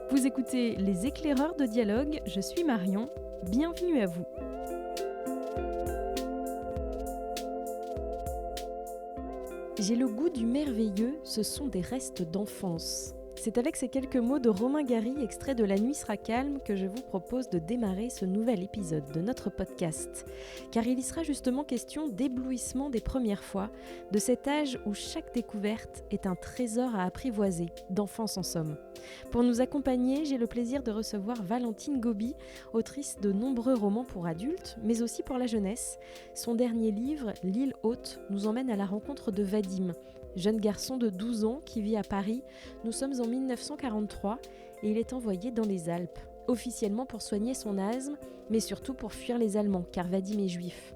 Vous écoutez Les éclaireurs de dialogue, je suis Marion, bienvenue à vous. J'ai le goût du merveilleux, ce sont des restes d'enfance. C'est avec ces quelques mots de Romain Gary, extrait de La nuit sera calme, que je vous propose de démarrer ce nouvel épisode de notre podcast. Car il y sera justement question d'éblouissement des premières fois, de cet âge où chaque découverte est un trésor à apprivoiser, d'enfance en somme. Pour nous accompagner, j'ai le plaisir de recevoir Valentine Gobi, autrice de nombreux romans pour adultes, mais aussi pour la jeunesse. Son dernier livre, L'île haute, nous emmène à la rencontre de Vadim, jeune garçon de 12 ans qui vit à Paris. Nous sommes en 1943 et il est envoyé dans les Alpes, officiellement pour soigner son asthme, mais surtout pour fuir les Allemands, car Vadim est juif.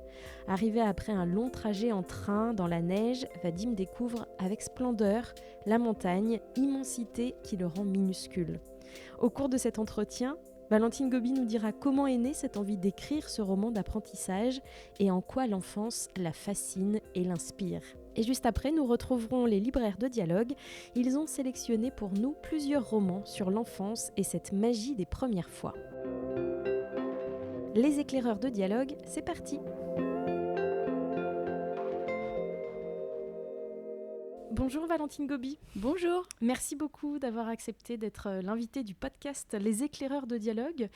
Arrivé après un long trajet en train dans la neige, Vadim découvre avec splendeur la montagne, immensité qui le rend minuscule. Au cours de cet entretien, Valentine Gobi nous dira comment est née cette envie d'écrire ce roman d'apprentissage et en quoi l'enfance la fascine et l'inspire. Et juste après, nous retrouverons les libraires de dialogue. Ils ont sélectionné pour nous plusieurs romans sur l'enfance et cette magie des premières fois. Les éclaireurs de dialogue, c'est parti! Bonjour Valentine Gobi. Bonjour. Merci beaucoup d'avoir accepté d'être l'invitée du podcast Les éclaireurs de dialogue.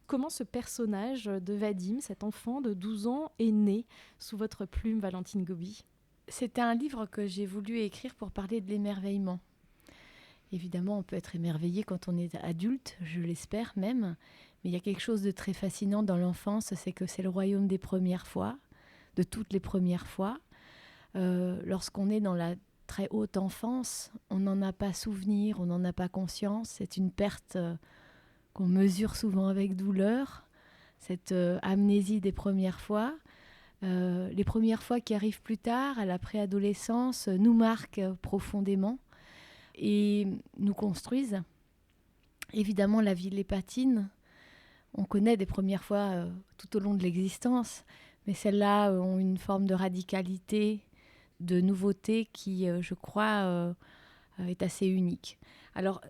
Comment ce personnage de Vadim, cet enfant de 12 ans, est né sous votre plume, Valentine Gobi? C'était un livre que j'ai voulu écrire pour parler de l'émerveillement. Évidemment, on peut être émerveillé quand on est adulte, je l'espère même, mais il y a quelque chose de très fascinant dans l'enfance, c'est que c'est le royaume des premières fois, de toutes les premières fois. Lorsqu'on est dans la très haute enfance, on n'en a pas souvenir, on n'en a pas conscience. C'est une perte qu'on mesure souvent avec douleur, cette amnésie des premières fois. Les premières fois qui arrivent plus tard, à la préadolescence, nous marquent profondément et nous construisent. Évidemment, la vie les patine. On connaît des premières fois tout au long de l'existence, mais celles-là ont une forme de radicalité, de nouveauté qui, je crois, est assez unique. Alors,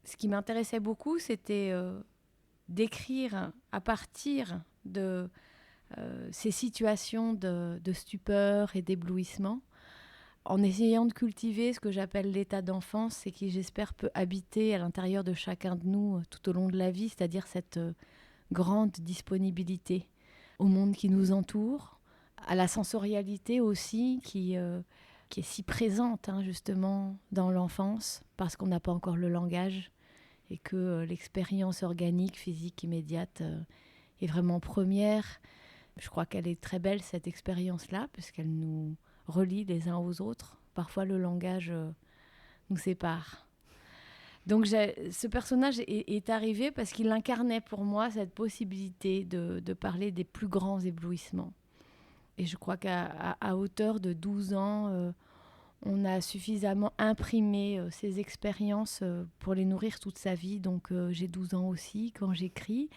ce qui m'intéressait beaucoup, c'était d'écrire à partir de ces situations de stupeur et d'éblouissement, en essayant de cultiver ce que j'appelle l'état d'enfance et qui, j'espère, peut habiter à l'intérieur de chacun de nous tout au long de la vie, c'est-à-dire cette grande disponibilité au monde qui nous entoure, à la sensorialité aussi qui est si présente justement dans l'enfance parce qu'on n'a pas encore le langage et que l'expérience organique, physique, immédiate est vraiment première. Je crois qu'elle est très belle cette expérience-là puisqu'elle nous relie les uns aux autres. Parfois le langage nous sépare. Donc ce personnage est arrivé parce qu'il incarnait pour moi cette possibilité de parler des plus grands éblouissements. Et je crois qu'à hauteur de 12 ans, on a suffisamment imprimé ces expériences pour les nourrir toute sa vie. Donc j'ai 12 ans aussi quand j'écris,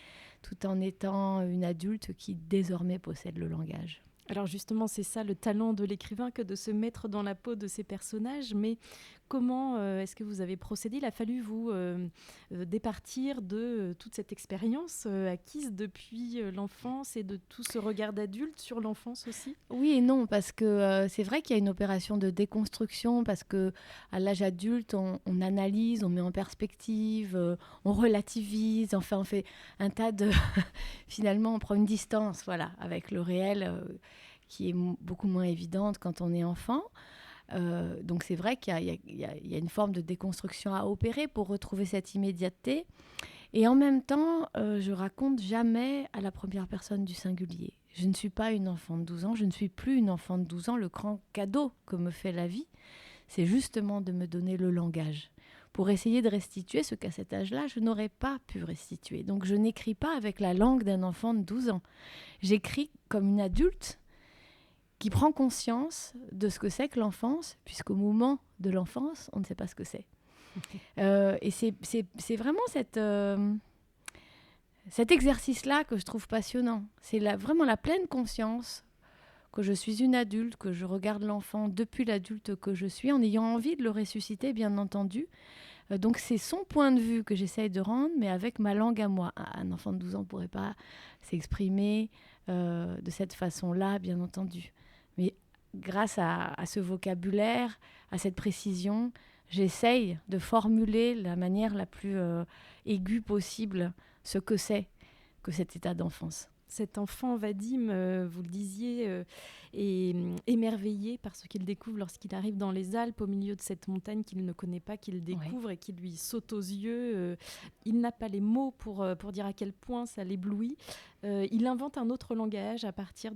tout en étant une adulte qui désormais possède le langage. Alors justement, c'est ça le talent de l'écrivain, que de se mettre dans la peau de ces personnages. Mais comment est-ce que vous avez procédé? Il a fallu vous départir de toute cette expérience acquise depuis l'enfance et de tout ce regard d'adulte sur l'enfance aussi? Oui et non, parce que c'est vrai qu'il y a une opération de déconstruction, parce qu'à l'âge adulte, on analyse, on met en perspective, on relativise, enfin on fait un tas de... Finalement, on prend une distance avec le réel qui est beaucoup moins évidente quand on est enfant. Donc c'est vrai qu'il y a une forme de déconstruction à opérer pour retrouver cette immédiateté. Et en même temps, je raconte jamais à la première personne du singulier. Je ne suis pas une enfant de 12 ans, je ne suis plus une enfant de 12 ans. Le grand cadeau que me fait la vie, c'est justement de me donner le langage pour essayer de restituer ce qu'à cet âge-là, je n'aurais pas pu restituer. Donc je n'écris pas avec la langue d'un enfant de 12 ans. J'écris comme une adulte qui prend conscience de ce que c'est que l'enfance, puisqu'au moment de l'enfance, on ne sait pas ce que c'est. Et c'est vraiment cet exercice-là que je trouve passionnant. C'est vraiment la pleine conscience que je suis une adulte, que je regarde l'enfant depuis l'adulte que je suis, en ayant envie de le ressusciter, bien entendu, Donc c'est son point de vue que j'essaye de rendre, mais avec ma langue à moi. Un enfant de 12 ans ne pourrait pas s'exprimer de cette façon-là, bien entendu. Mais grâce à ce vocabulaire, à cette précision, j'essaye de formuler de la manière la plus aiguë possible ce que c'est que cet état d'enfance. Cet enfant, Vadim, vous le disiez, est émerveillé par ce qu'il découvre lorsqu'il arrive dans les Alpes, au milieu de cette montagne qu'il ne connaît pas, qu'il découvre et qui lui saute aux yeux. Il n'a pas les mots pour dire à quel point ça l'éblouit. Il invente un autre langage à partir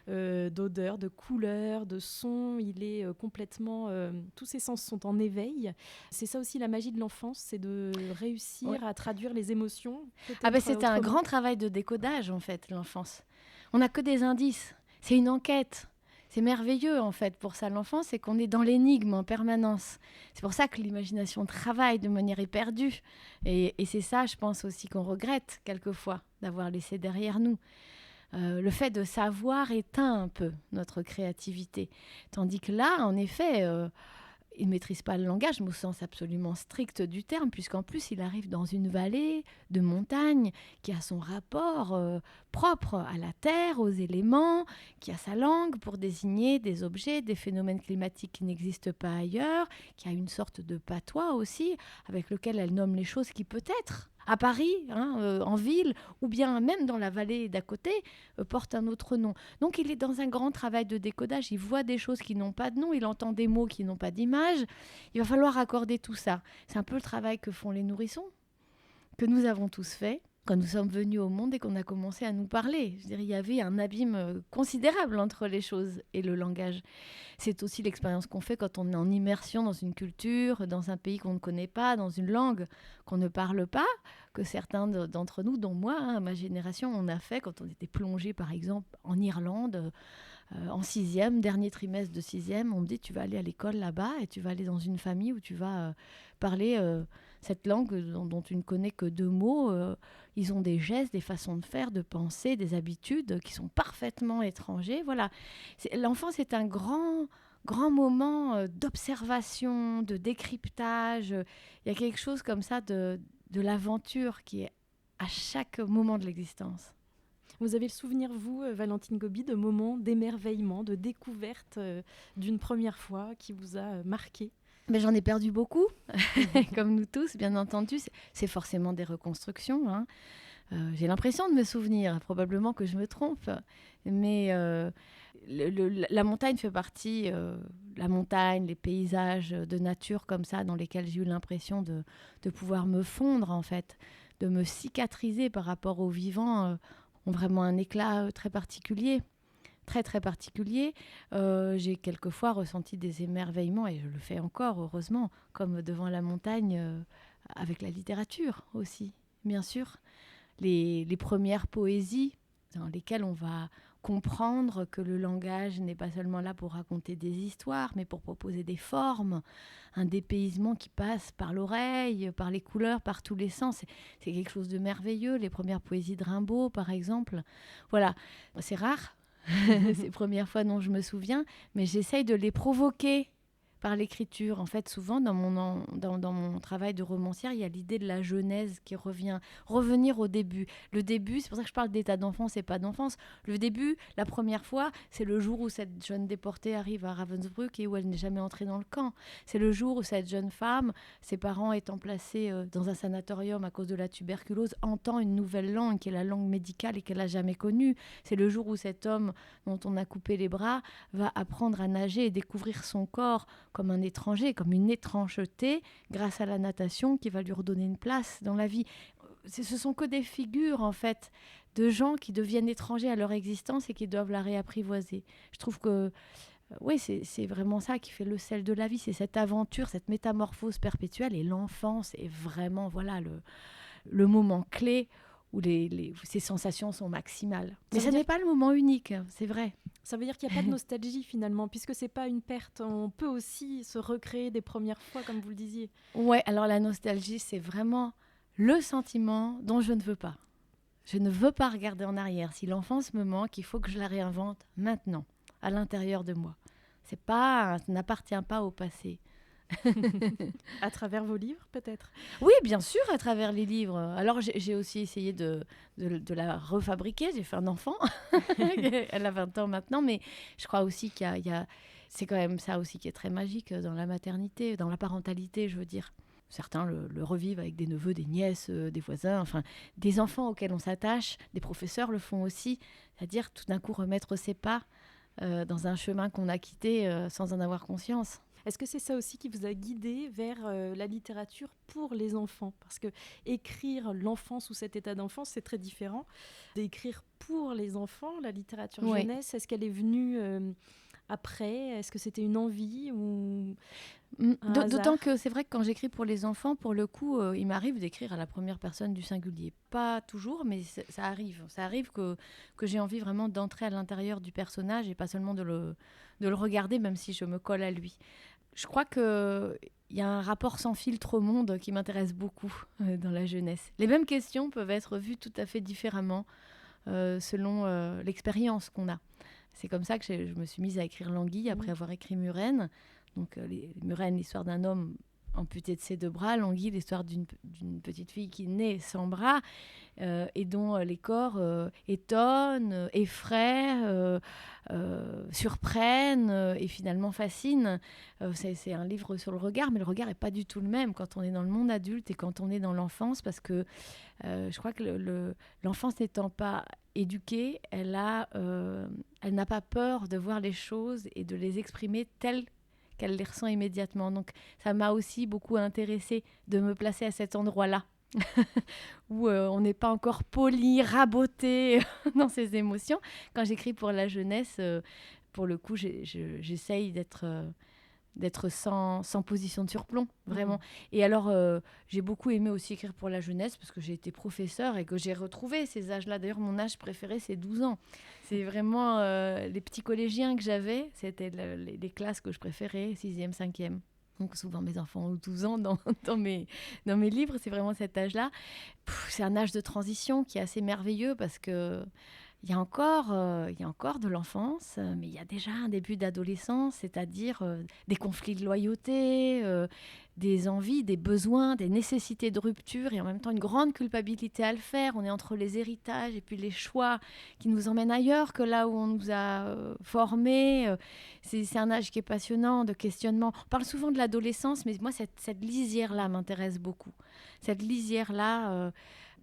d'odeurs, de couleurs, de sons. Il est complètement... tous ses sens sont en éveil. C'est ça aussi la magie de l'enfance, c'est de réussir à traduire les émotions. C'est un grand travail de décodage, en fait, l'enfance. On n'a que des indices. C'est une enquête. C'est merveilleux, en fait, pour ça, l'enfance, c'est qu'on est dans l'énigme en permanence. C'est pour ça que l'imagination travaille de manière éperdue. Et c'est ça, je pense aussi, qu'on regrette, quelquefois, d'avoir laissé derrière nous. Le fait de savoir éteint un peu notre créativité. Tandis que là, en effet, il ne maîtrise pas le langage, mais au sens absolument strict du terme, puisqu'en plus, il arrive dans une vallée de montagne qui a son rapport propre à la terre, aux éléments, qui a sa langue pour désigner des objets, des phénomènes climatiques qui n'existent pas ailleurs, qui a une sorte de patois aussi, avec lequel elle nomme les choses qui peut-être à Paris, en ville, ou bien même dans la vallée d'à côté, porte un autre nom. Donc il est dans un grand travail de décodage, il voit des choses qui n'ont pas de nom, il entend des mots qui n'ont pas d'image, il va falloir accorder tout ça. C'est un peu le travail que font les nourrissons, que nous avons tous fait quand nous sommes venus au monde et qu'on a commencé à nous parler. Je veux dire, il y avait un abîme considérable entre les choses et le langage. C'est aussi l'expérience qu'on fait quand on est en immersion dans une culture, dans un pays qu'on ne connaît pas, dans une langue qu'on ne parle pas, que certains d'entre nous, dont moi, ma génération, on a fait quand on était plongé, par exemple, en Irlande, en 6e, dernier trimestre de 6e. On me dit, tu vas aller à l'école là-bas et tu vas aller dans une famille où tu vas parler cette langue dont tu ne connais que 2 mots. Ils ont des gestes, des façons de faire, de penser, des habitudes qui sont parfaitement étrangers. Voilà. L'enfance est un grand moment d'observation, de décryptage. Il y a quelque chose comme ça de l'aventure qui est à chaque moment de l'existence. Vous avez le souvenir, vous, Valentine Gobi, de moments d'émerveillement, de découverte d'une première fois qui vous a marqué? Mais j'en ai perdu beaucoup, comme nous tous, bien entendu. C'est forcément des reconstructions. J'ai l'impression de me souvenir, probablement que je me trompe. Mais la montagne fait partie, la montagne, les paysages de nature comme ça, dans lesquels j'ai eu l'impression de pouvoir me fondre, en fait, de me cicatriser par rapport au vivant, ont vraiment un éclat très particulier. Très, très particulier. J'ai quelquefois ressenti des émerveillements, et je le fais encore, heureusement, comme devant la montagne, avec la littérature aussi, bien sûr. Les premières poésies dans lesquelles on va comprendre que le langage n'est pas seulement là pour raconter des histoires, mais pour proposer des formes, un dépaysement qui passe par l'oreille, par les couleurs, par tous les sens. C'est quelque chose de merveilleux. Les premières poésies de Rimbaud, par exemple. Voilà, c'est rare. Ces premières fois dont je me souviens, mais j'essaye de les provoquer par l'écriture. En fait, souvent, dans mon travail de romancière, il y a l'idée de la genèse qui revient. Revenir au début. Le début, c'est pour ça que je parle d'état d'enfance et pas d'enfance. Le début, la première fois, c'est le jour où cette jeune déportée arrive à Ravensbrück et où elle n'est jamais entrée dans le camp. C'est le jour où cette jeune femme, ses parents étant placés dans un sanatorium à cause de la tuberculose, entend une nouvelle langue qui est la langue médicale et qu'elle n'a jamais connue. C'est le jour où cet homme dont on a coupé les bras va apprendre à nager et découvrir son corps comme un étranger, comme une étrangeté, grâce à la natation qui va lui redonner une place dans la vie. Ce sont que des figures, en fait, de gens qui deviennent étrangers à leur existence et qui doivent la réapprivoiser. Je trouve que oui, c'est vraiment ça qui fait le sel de la vie, c'est cette aventure, cette métamorphose perpétuelle, et l'enfance est vraiment le moment clé où ces sensations sont maximales. Mais ce n'est pas le moment unique, c'est vrai. Ça veut dire qu'il n'y a pas de nostalgie finalement, puisque ce n'est pas une perte. On peut aussi se recréer des premières fois, comme vous le disiez. Ouais, alors la nostalgie, c'est vraiment le sentiment dont je ne veux pas. Je ne veux pas regarder en arrière. Si l'enfance me manque, il faut que je la réinvente maintenant, à l'intérieur de moi. Ça n'appartient pas au passé. À travers vos livres, peut-être? Oui, bien sûr, à travers les livres. Alors, j'ai aussi essayé de la refabriquer. J'ai fait un enfant. Elle a 20 ans maintenant, mais je crois aussi c'est quand même ça aussi qui est très magique dans la maternité, dans la parentalité, je veux dire. Certains le revivent avec des neveux, des nièces, des voisins, enfin, des enfants auxquels on s'attache. Des professeurs le font aussi. C'est-à-dire, tout d'un coup, remettre ses pas dans un chemin qu'on a quitté sans en avoir conscience. Est-ce que c'est ça aussi qui vous a guidé vers la littérature pour les enfants? Parce que écrire l'enfance ou cet état d'enfance, c'est très différent d'écrire pour les enfants, la littérature jeunesse. Est-ce qu'elle est venue après? Est-ce que c'était une envie ou D'autant que c'est vrai que quand j'écris pour les enfants, pour le coup, il m'arrive d'écrire à la première personne du singulier. Pas toujours, mais ça arrive. Ça arrive que j'ai envie vraiment d'entrer à l'intérieur du personnage et pas seulement de le regarder, même si je me colle à lui. Je crois qu'il y a un rapport sans filtre au monde qui m'intéresse beaucoup dans la jeunesse. Les mêmes questions peuvent être vues tout à fait différemment selon l'expérience qu'on a. C'est comme ça que je me suis mise à écrire L'Anguille après avoir écrit Murène. Donc Murène, l'histoire d'un homme amputé de ses 2 bras. L'Anguille, l'histoire d'une petite fille qui naît sans bras et dont les corps étonnent, effraient, surprennent et finalement fascinent. C'est un livre sur le regard, mais le regard n'est pas du tout le même quand on est dans le monde adulte et quand on est dans l'enfance, parce que je crois que l'enfance n'étant pas éduquée, elle n'a pas peur de voir les choses et de les exprimer telles qu'elle les ressent immédiatement. Donc ça m'a aussi beaucoup intéressée de me placer à cet endroit-là où on n'est pas encore poli, raboté dans ses émotions. Quand j'écris pour la jeunesse, pour le coup, j'essaye d'être sans position de surplomb, vraiment. Et alors, j'ai beaucoup aimé aussi écrire pour la jeunesse parce que j'ai été professeure et que j'ai retrouvé ces âges-là. D'ailleurs, mon âge préféré, c'est 12 ans. C'est vraiment les petits collégiens que j'avais. C'était les classes que je préférais, 6e, 5e. Donc souvent, mes enfants ont 12 ans dans mes livres. C'est vraiment cet âge-là. C'est un âge de transition qui est assez merveilleux parce que il y a encore de l'enfance, mais il y a déjà un début d'adolescence, c'est-à-dire des conflits de loyauté, des envies, des besoins, des nécessités de rupture et en même temps une grande culpabilité à le faire. On est entre les héritages et puis les choix qui nous emmènent ailleurs que là où on nous a formés. C'est un âge qui est passionnant, de questionnement. On parle souvent de l'adolescence, mais moi, cette lisière-là m'intéresse beaucoup. Cette lisière-là...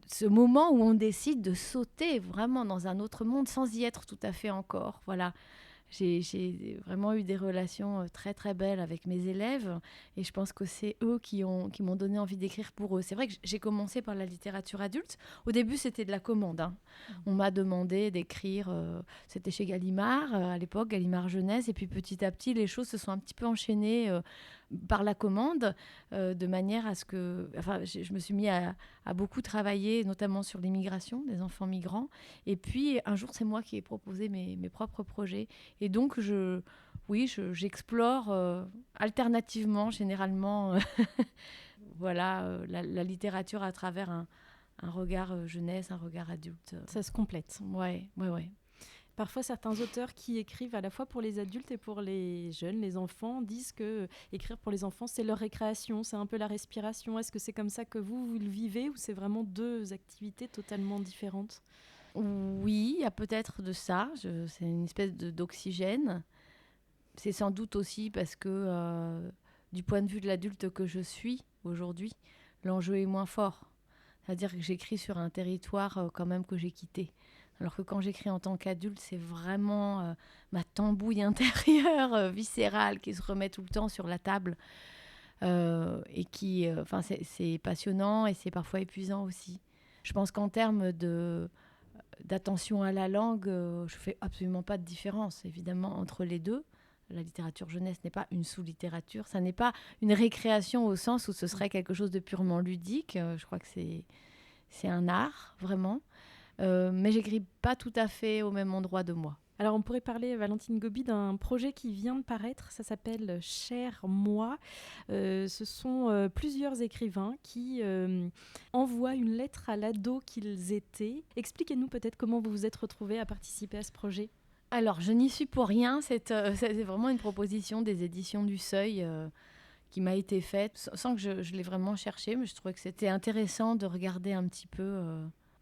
ce moment où on décide de sauter vraiment dans un autre monde sans y être tout à fait encore. Voilà. J'ai vraiment eu des relations très très belles avec mes élèves et je pense que c'est eux qui m'ont donné envie d'écrire pour eux. C'est vrai que j'ai commencé par la littérature adulte. Au début, c'était de la commande. On m'a demandé d'écrire, c'était chez Gallimard, à l'époque, Gallimard Jeunesse, et puis petit à petit, les choses se sont un petit peu enchaînées par la commande, de manière à ce que... Enfin, je me suis mis à beaucoup travailler, notamment sur l'immigration des enfants migrants. Et puis, un jour, c'est moi qui ai proposé mes propres projets. Et donc, j'explore alternativement, généralement, voilà, la littérature à travers un regard jeunesse, un regard adulte. Ça se complète. Ouais. Parfois, certains auteurs qui écrivent à la fois pour les adultes et pour les jeunes, les enfants, disent que écrire pour les enfants, c'est leur récréation, c'est un peu la respiration. Est-ce que c'est comme ça que vous le vivez ou c'est vraiment 2 activités totalement différentes? Oui, il y a peut-être de ça. C'est une espèce d'oxygène. C'est sans doute aussi parce que du point de vue de l'adulte que je suis aujourd'hui, l'enjeu est moins fort. C'est-à-dire que j'écris sur un territoire quand même que j'ai quitté. Alors que quand j'écris en tant qu'adulte, c'est vraiment ma tambouille intérieure, viscérale, qui se remet tout le temps sur la table. Et qui, c'est passionnant et c'est parfois épuisant aussi. Je pense qu'en termes d'attention à la langue, je fais absolument pas de différence, évidemment, entre les deux. La littérature jeunesse n'est pas une sous-littérature. Ça n'est pas une récréation au sens où ce serait quelque chose de purement ludique. Je crois que c'est un art, vraiment. Mais j'écris pas tout à fait au même endroit de moi. Alors on pourrait parler, Valentine Gobi, d'un projet qui vient de paraître, ça s'appelle Cher Moi. Ce sont plusieurs écrivains qui envoient une lettre à l'ado qu'ils étaient. Expliquez-nous peut-être comment vous vous êtes retrouvés à participer à ce projet. Alors je n'y suis pour rien, c'est vraiment une proposition des éditions du Seuil qui m'a été faite, sans que je l'ai vraiment cherché, mais je trouvais que c'était intéressant de regarder un petit peu,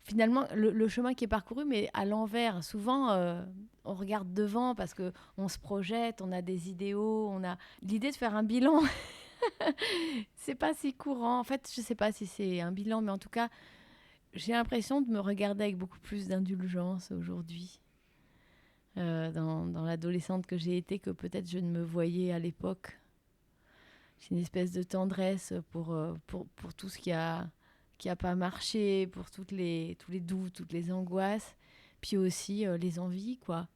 finalement, le chemin qui est parcouru, mais à l'envers. Souvent, on regarde devant parce qu'on se projette, on a des idéaux, on a l'idée de faire un bilan. C'est pas si courant. En fait, je sais pas si c'est un bilan, mais en tout cas, j'ai l'impression de me regarder avec beaucoup plus d'indulgence aujourd'hui. Dans l'adolescente que j'ai été, que peut-être je ne me voyais à l'époque. J'ai une espèce de tendresse pour tout ce qui a pas marché, pour tous les doutes, toutes les angoisses, puis aussi les envies, quoi.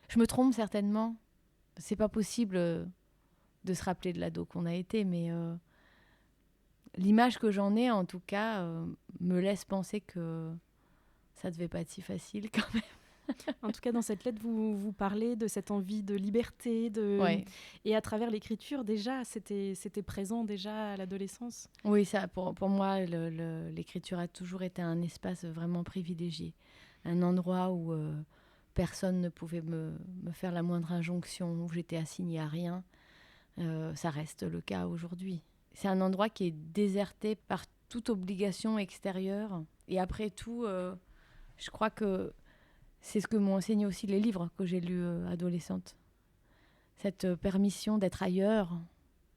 Je me trompe certainement. C'est pas possible de se rappeler de l'ado qu'on a été, mais l'image que j'en ai, en tout cas, me laisse penser que ça devait pas être si facile quand même. En tout cas, dans cette lettre, vous parlez de cette envie de liberté, Ouais. Et à travers l'écriture, déjà, c'était présent déjà à l'adolescence. Oui, ça, pour moi, l'écriture a toujours été un espace vraiment privilégié. Un endroit où personne ne pouvait me faire la moindre injonction, où j'étais assignée à rien. Ça reste le cas aujourd'hui. C'est un endroit qui est déserté par toute obligation extérieure. Et après tout, je crois que c'est ce que m'ont enseigné aussi les livres que j'ai lus adolescente. Cette permission d'être ailleurs,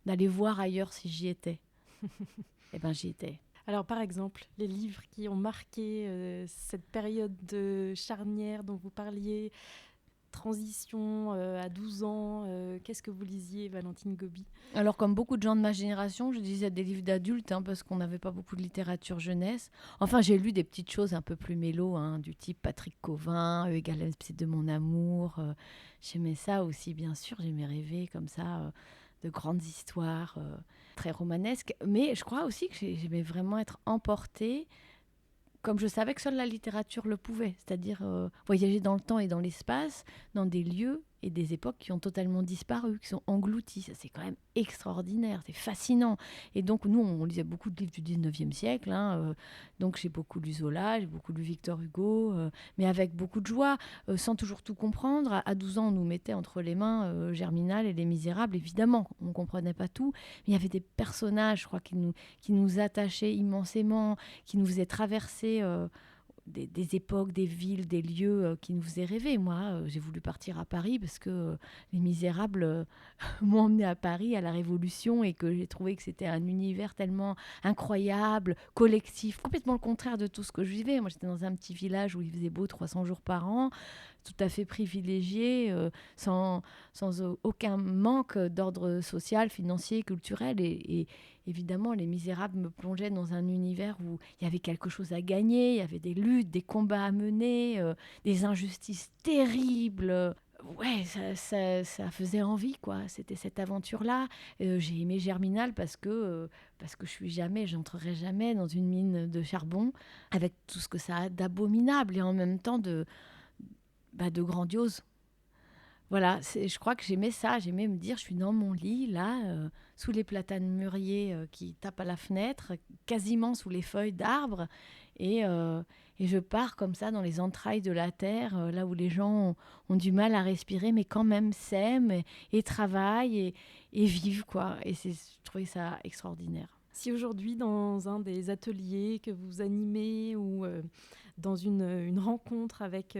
d'aller voir ailleurs si j'y étais. Eh bien, j'y étais. Alors, par exemple, les livres qui ont marqué cette période de charnière dont vous parliez, transition à 12 ans, qu'est-ce que vous lisiez, Valentine Gobi ? Alors, comme beaucoup de gens de ma génération, je lisais des livres d'adultes parce qu'on n'avait pas beaucoup de littérature jeunesse. Enfin, j'ai lu des petites choses un peu plus mélo, du type Patrick Cauvin, E égale MC de mon amour. J'aimais ça aussi, bien sûr. J'aimais rêver comme ça de grandes histoires très romanesques. Mais je crois aussi que j'aimais vraiment être emportée, comme je savais que seule la littérature le pouvait, c'est-à-dire voyager dans le temps et dans l'espace, dans des lieux et des époques qui ont totalement disparu, qui sont engloutis. Ça, c'est quand même extraordinaire, c'est fascinant. Et donc, nous, on lisait beaucoup de livres du 19e siècle. Donc, j'ai beaucoup lu Zola, j'ai beaucoup lu Victor Hugo, mais avec beaucoup de joie, sans toujours tout comprendre. À 12 ans, on nous mettait entre les mains Germinal et Les Misérables. Évidemment, on ne comprenait pas tout, mais il y avait des personnages, je crois, qui nous attachaient immensément, qui nous faisaient traverser des époques, des villes, des lieux qui nous faisaient rêver. Moi, j'ai voulu partir à Paris parce que Les Misérables m'ont emmené à Paris à la Révolution et que j'ai trouvé que c'était un univers tellement incroyable, collectif, complètement le contraire de tout ce que je vivais. Moi, j'étais dans un petit village où il faisait beau 300 jours par an, tout à fait privilégié, sans aucun manque d'ordre social, financier, culturel. Et évidemment, Les Misérables me plongeaient dans un univers où il y avait quelque chose à gagner, il y avait des luttes, des combats à mener, des injustices terribles. Ouais, ça faisait envie, quoi. C'était cette aventure-là. J'ai aimé Germinal parce que j'entrerai jamais dans une mine de charbon avec tout ce que ça a d'abominable et en même temps de grandiose. Voilà, je crois que j'aimais ça. J'aimais me dire, je suis dans mon lit, là, sous les platanes mûriers qui tapent à la fenêtre, quasiment sous les feuilles d'arbres. Et je pars comme ça dans les entrailles de la terre, là où les gens ont du mal à respirer, mais quand même s'aiment et travaillent et vivent, quoi. Et je trouvais ça extraordinaire. Si aujourd'hui, dans un des ateliers que vous animez ou dans une rencontre avec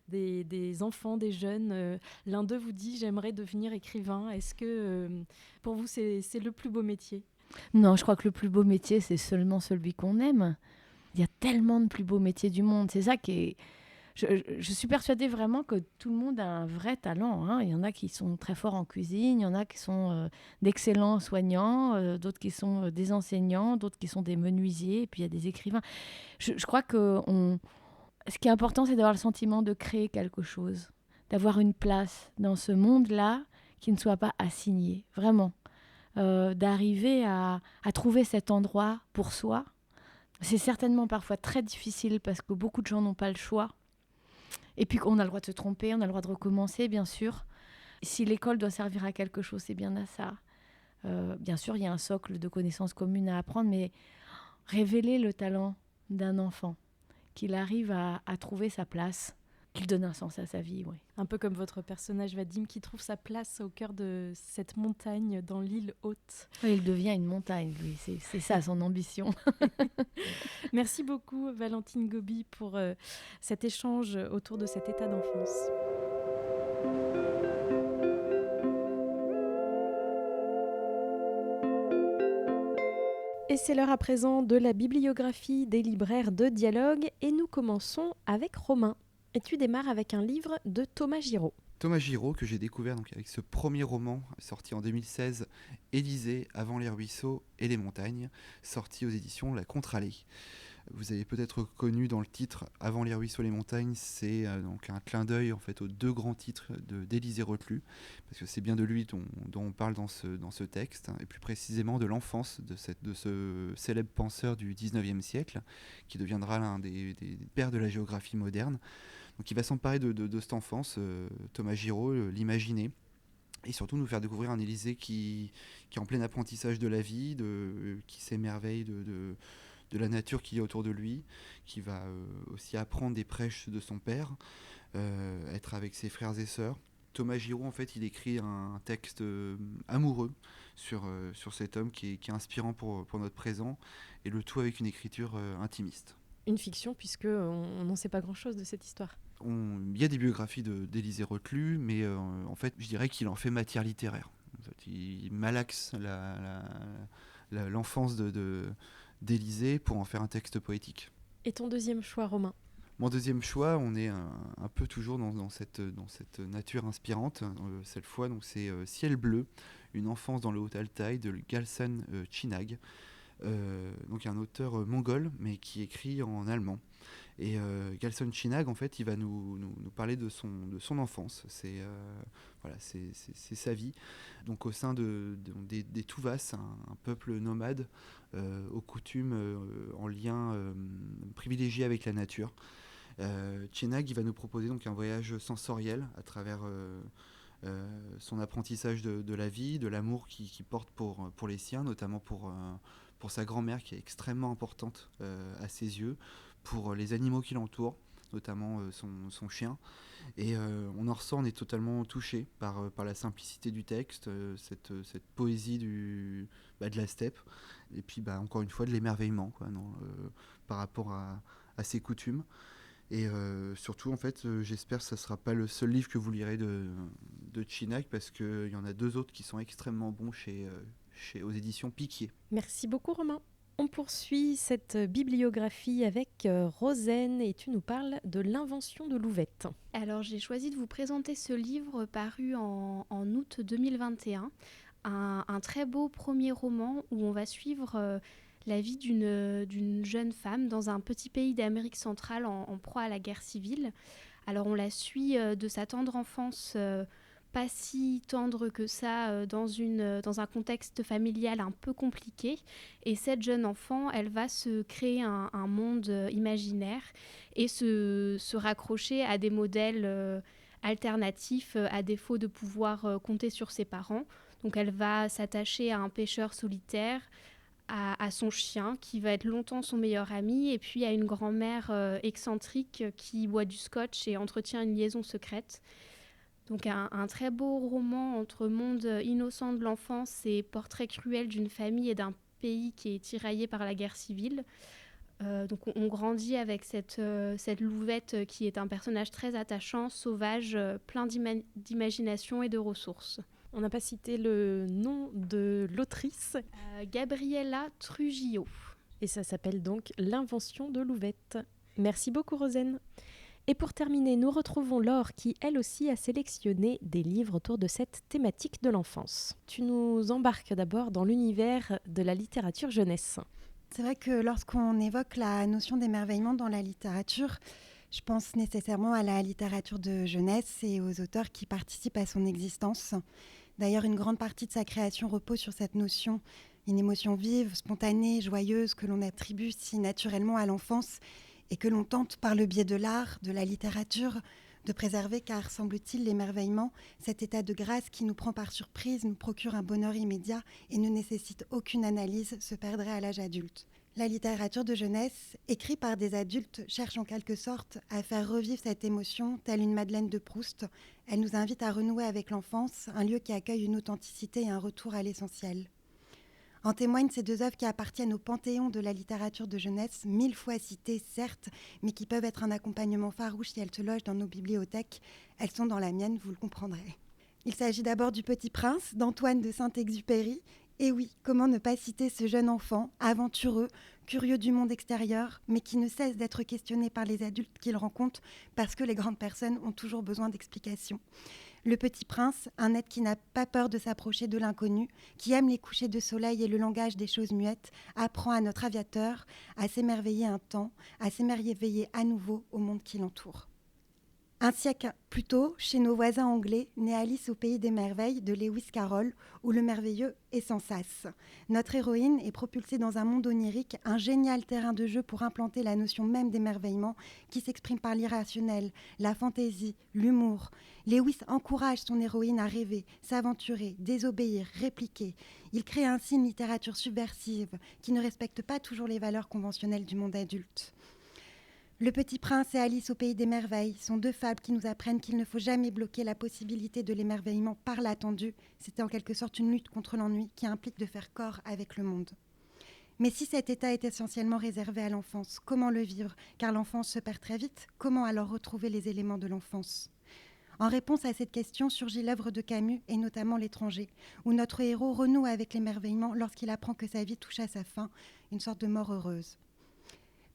des enfants, des jeunes, l'un d'eux vous dit « j'aimerais devenir écrivain », est-ce que pour vous, c'est le plus beau métier ? Non, je crois que le plus beau métier, c'est seulement celui qu'on aime. Il y a tellement de plus beaux métiers du monde. C'est ça qui est... Je suis persuadée vraiment que tout le monde a un vrai talent. Il y en a qui sont très forts en cuisine, il y en a qui sont d'excellents soignants, d'autres qui sont des enseignants, d'autres qui sont des menuisiers, et puis il y a des écrivains. Je crois que ce qui est important, c'est d'avoir le sentiment de créer quelque chose, d'avoir une place dans ce monde-là qui ne soit pas assigné, vraiment. D'arriver à trouver cet endroit pour soi. C'est certainement parfois très difficile parce que beaucoup de gens n'ont pas le choix. Et puis on a le droit de se tromper, on a le droit de recommencer, bien sûr. Si l'école doit servir à quelque chose, c'est bien à ça. Bien sûr, il y a un socle de connaissances communes à apprendre, mais révéler le talent d'un enfant, qu'il arrive à trouver sa place qu'il donne un sens à sa vie, oui. Un peu comme votre personnage Vadim qui trouve sa place au cœur de cette montagne dans l'île haute. Oui, il devient une montagne, lui, c'est ça son ambition. Merci beaucoup Valentine Gobi pour cet échange autour de cet état d'enfance. Et c'est l'heure à présent de la bibliographie des libraires de dialogue et nous commençons avec Romain. Et tu démarres avec un livre de Thomas Giraud. Thomas Giraud, que j'ai découvert donc avec ce premier roman sorti en 2016, Élysée, avant les ruisseaux et les montagnes, sorti aux éditions La Contre-Allée. Vous avez peut-être reconnu dans le titre Avant les ruisseaux et les montagnes, c'est donc un clin d'œil en fait aux deux grands titres d'Élysée Reclus, parce que c'est bien de lui dont on parle dans ce texte, et plus précisément de l'enfance de ce célèbre penseur du 19e siècle, qui deviendra l'un des pères de la géographie moderne. Donc il va s'emparer de cette enfance, Thomas Giraud, l'imaginer, et surtout nous faire découvrir un Élysée qui est en plein apprentissage de la vie, qui s'émerveille de la nature qui est autour de lui, qui va aussi apprendre des prêches de son père, être avec ses frères et sœurs. Thomas Giraud, en fait, il écrit un texte amoureux sur cet homme qui est inspirant pour notre présent, et le tout avec une écriture intimiste. Une fiction, puisqu'on n'en sait pas grand-chose de cette histoire. Il y a des biographies d'Élysée Reclus, mais en fait, je dirais qu'il en fait matière littéraire. En fait, il malaxe l'enfance d'Élysée pour en faire un texte poétique. Et ton deuxième choix, Romain? Mon deuxième choix, on est un peu toujours dans cette nature inspirante. Cette fois, donc, c'est Ciel bleu, une enfance dans le Haut-Altaï de Galsan Chinag. Donc un auteur mongol, mais qui écrit en allemand. Et Galsan Chinag, en fait, il va nous parler de son enfance. C'est sa vie. Donc au sein des Tuvas, un peuple nomade, aux coutumes en lien privilégié avec la nature. Chinag, il va nous proposer donc un voyage sensoriel à travers son apprentissage de la vie, de l'amour qu'il porte pour les siens, notamment pour sa grand-mère qui est extrêmement importante à ses yeux, pour les animaux qui l'entourent, notamment son chien. Et on en ressort, on est totalement touché par la simplicité du texte, cette poésie de la steppe, et puis encore une fois de l'émerveillement par rapport à ses coutumes. Et surtout, en fait, j'espère que ça ne sera pas le seul livre que vous lirez de Chinag, parce qu'il y en a deux autres qui sont extrêmement bons aux éditions Piquier. Merci beaucoup, Romain. On poursuit cette bibliographie avec Rosen et tu nous parles de l'invention de Louvette. Alors j'ai choisi de vous présenter ce livre paru en août 2021, un très beau premier roman où on va suivre la vie d'une jeune femme dans un petit pays d'Amérique centrale en proie à la guerre civile. Alors on la suit de sa tendre enfance, pas si tendre que ça, dans un contexte familial un peu compliqué. Et cette jeune enfant, elle va se créer un monde imaginaire et se raccrocher à des modèles alternatifs à défaut de pouvoir compter sur ses parents. Donc elle va s'attacher à un pêcheur solitaire, à son chien qui va être longtemps son meilleur ami, et puis à une grand-mère excentrique qui boit du scotch et entretient une liaison secrète. Donc un très beau roman entre monde innocent de l'enfance et portrait cruel d'une famille et d'un pays qui est tiraillé par la guerre civile. Donc on grandit avec cette Louvette qui est un personnage très attachant, sauvage, plein d'imagination et de ressources. On n'a pas cité le nom de l'autrice. Gabriela Trujillo. Et ça s'appelle donc L'invention de Louvette. Merci beaucoup, Rosen. Et pour terminer, nous retrouvons Laure qui, elle aussi, a sélectionné des livres autour de cette thématique de l'enfance. Tu nous embarques d'abord dans l'univers de la littérature jeunesse. C'est vrai que lorsqu'on évoque la notion d'émerveillement dans la littérature, je pense nécessairement à la littérature de jeunesse et aux auteurs qui participent à son existence. D'ailleurs, une grande partie de sa création repose sur cette notion, une émotion vive, spontanée, joyeuse que l'on attribue si naturellement à l'enfance et que l'on tente par le biais de l'art, de la littérature, de préserver, car semble-t-il l'émerveillement, cet état de grâce qui nous prend par surprise, nous procure un bonheur immédiat et ne nécessite aucune analyse, se perdrait à l'âge adulte. La littérature de jeunesse, écrite par des adultes, cherche en quelque sorte à faire revivre cette émotion, telle une Madeleine de Proust. Elle nous invite à renouer avec l'enfance, un lieu qui accueille une authenticité et un retour à l'essentiel. En témoignent ces deux œuvres qui appartiennent au panthéon de la littérature de jeunesse, 1000 fois citées certes, mais qui peuvent être un accompagnement farouche si elles se logent dans nos bibliothèques. Elles sont dans la mienne, vous le comprendrez. Il s'agit d'abord du Petit Prince d'Antoine de Saint-Exupéry. Et oui, comment ne pas citer ce jeune enfant, aventureux, curieux du monde extérieur, mais qui ne cesse d'être questionné par les adultes qu'il rencontre parce que les grandes personnes ont toujours besoin d'explications. Le Petit Prince, un être qui n'a pas peur de s'approcher de l'inconnu, qui aime les couchers de soleil et le langage des choses muettes, apprend à notre aviateur à s'émerveiller un temps, à s'émerveiller à nouveau au monde qui l'entoure. Un siècle plus tôt, chez nos voisins anglais, naît Alice au pays des merveilles de Lewis Carroll, où le merveilleux est sans sas. Notre héroïne est propulsée dans un monde onirique, un génial terrain de jeu pour implanter la notion même d'émerveillement qui s'exprime par l'irrationnel, la fantaisie, l'humour. Lewis encourage son héroïne à rêver, s'aventurer, désobéir, répliquer. Il crée ainsi une littérature subversive qui ne respecte pas toujours les valeurs conventionnelles du monde adulte. Le Petit Prince et Alice au pays des merveilles sont deux fables qui nous apprennent qu'il ne faut jamais bloquer la possibilité de l'émerveillement par l'attendu. C'est en quelque sorte une lutte contre l'ennui qui implique de faire corps avec le monde. Mais si cet état est essentiellement réservé à l'enfance, comment le vivre ? Car l'enfance se perd très vite. Comment alors retrouver les éléments de l'enfance ? En réponse à cette question surgit l'œuvre de Camus, et notamment L'Étranger, où notre héros renoue avec l'émerveillement lorsqu'il apprend que sa vie touche à sa fin, une sorte de mort heureuse.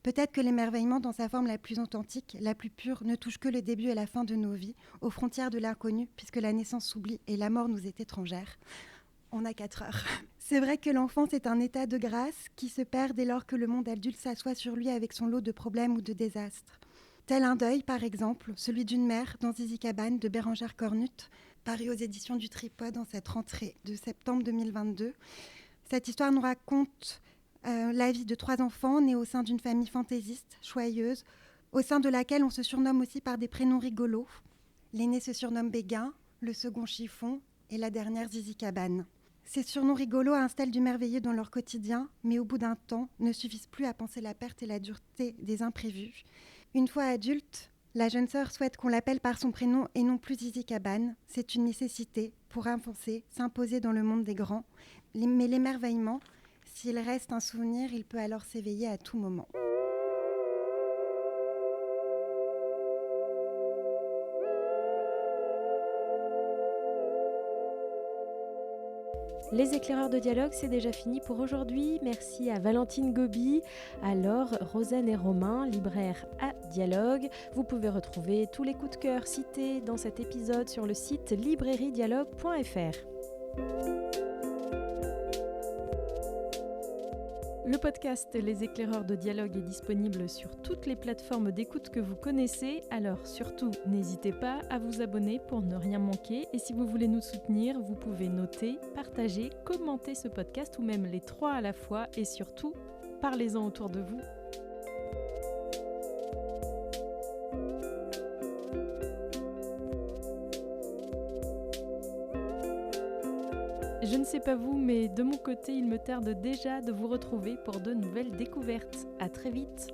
Peut-être que l'émerveillement, dans sa forme la plus authentique, la plus pure, ne touche que le début et la fin de nos vies, aux frontières de l'inconnu, puisque la naissance s'oublie et la mort nous est étrangère. On a 4 heures. C'est vrai que l'enfance est un état de grâce qui se perd dès lors que le monde adulte s'assoit sur lui avec son lot de problèmes ou de désastres. Tel un deuil, par exemple, celui d'une mère dans Zizi Cabane de Bérengère Cornut, paru aux éditions du Tripode en cette rentrée de septembre 2022. Cette histoire nous raconte la vie de 3 enfants nés au sein d'une famille fantaisiste, joyeuse, au sein de laquelle on se surnomme aussi par des prénoms rigolos. L'aîné se surnomme Béguin, le second Chiffon et la dernière Zizi Cabane. Ces surnoms rigolos installent du merveilleux dans leur quotidien, mais au bout d'un temps, ne suffisent plus à penser la perte et la dureté des imprévus. Une fois adulte, la jeune sœur souhaite qu'on l'appelle par son prénom et non plus Zizi Cabane. C'est une nécessité pour avancer, s'imposer dans le monde des grands. Mais l'émerveillement, s'il reste un souvenir, il peut alors s'éveiller à tout moment. Les éclaireurs de dialogue, c'est déjà fini pour aujourd'hui. Merci à Valentine Gobi, à Laure, Rosanne et Romain, libraires à Dialogue. Vous pouvez retrouver tous les coups de cœur cités dans cet épisode sur le site librairiedialogue.fr. Le podcast Les éclaireurs de dialogue est disponible sur toutes les plateformes d'écoute que vous connaissez, alors surtout n'hésitez pas à vous abonner pour ne rien manquer, et si vous voulez nous soutenir, vous pouvez noter, partager, commenter ce podcast ou même les 3 à la fois, et surtout, parlez-en autour de vous. Je ne sais pas vous, mais de mon côté, il me tarde déjà de vous retrouver pour de nouvelles découvertes. À très vite!